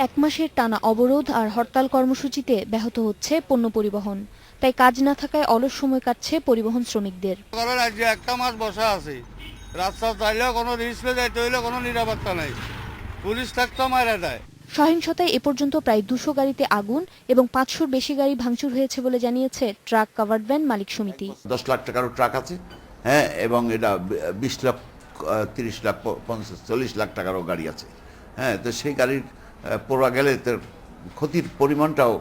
এক মাসের টানা অবরোধ আর হরতাল কর্মসূচিতে ব্যাহত হচ্ছে পণ্য পরিবহন। তাই কাজ না থাকায় অলস সময় কাটছে পরিবহন শ্রমিকদের। একটা মাস বসা আছে, রাস্তা চাইলেও কোনো রিস্ক যাইতে হইলে কোনো নিরাপত্তা নাই, পুলিশ থাকতো মারা দেয়। সহিংসতায় এ পর্যন্ত প্রায় 200 গাড়িতে আগুন এবং 500-র বেশি গাড়ি ভাঙচুর হয়েছে বলে জানিয়েছে ট্রাক কাভার্ড ভ্যান মালিক সমিতি। 10 লাখ টাকারও ট্রাক আছে, হ্যাঁ, এবং এটা 20 লাখ, 30 লাখ, 40 লাখ টাকারও গাড়ি আছে, হ্যাঁ। তো সেই গাড়ির পোড়া গেলে তার ক্ষতির পরিমাণটাও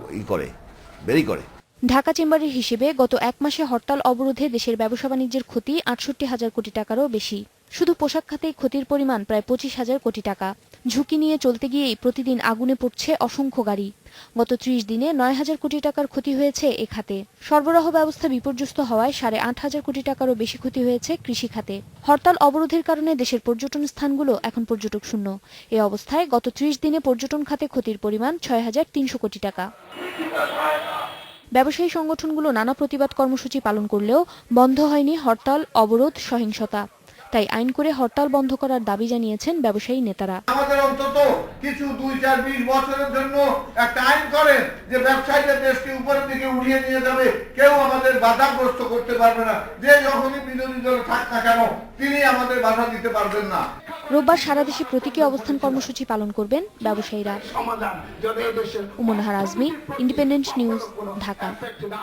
বেরি করে। ঢাকা চেম্বারের হিসেবে গত এক মাসে হরতাল অবরোধে দেশের ব্যবসা বাণিজ্যের ক্ষতি 68,000 কোটি টাকারও বেশি। শুধু পোশাক খাতেই ক্ষতির পরিমাণ প্রায় 25,000 কোটি টাকা। ঝুঁকি নিয়ে চলতে গিয়েই প্রতিদিন আগুনে পড়ছে অসংখ্য গাড়ি। গত 30 দিনে 9,000 কোটি টাকার ক্ষতি হয়েছে এ খাতে। সরবরাহ ব্যবস্থা বিপর্যস্ত হওয়ায় 8,500 কোটি টাকারও বেশি ক্ষতি হয়েছে কৃষি খাতে। হরতাল অবরোধের কারণে দেশের পর্যটন স্থানগুলো এখন পর্যটক শূন্য। এ অবস্থায় গত 30 দিনে পর্যটন খাতে ক্ষতির পরিমাণ 6,300 কোটি টাকা। ব্যবসায়ী সংগঠনগুলো নানা প্রতিবাদ কর্মসূচি পালন করলেও বন্ধ হয়নি হরতাল, অবরোধ, সহিংসতা। তাই আইন করে হরতাল বন্ধ করার দাবি জানিয়েছেন ব্যবসায়ী নেতারা। আমাদের অন্তত কিছু 2-4-20 বছরের জন্য একটা আইন করেন যে ব্যবসায়ীদের দেশকে উপরের দিকে উঠিয়ে নিয়ে যাবে, কেউ আমাদের বাধাগ্রস্ত করতে পারবে না। যে যখনই বিরোধী দলে থাক না কেন তিনি আমাদের বাধা দিতে পারবেন না। রোববার সারা দেশে প্রতীকী অবস্থান কর্মসূচি পালন করবেন ব্যবসায়ীরা। উমনাহার আজমি, ইন্ডিপেন্ডেন্ট নিউজ, ঢাকা।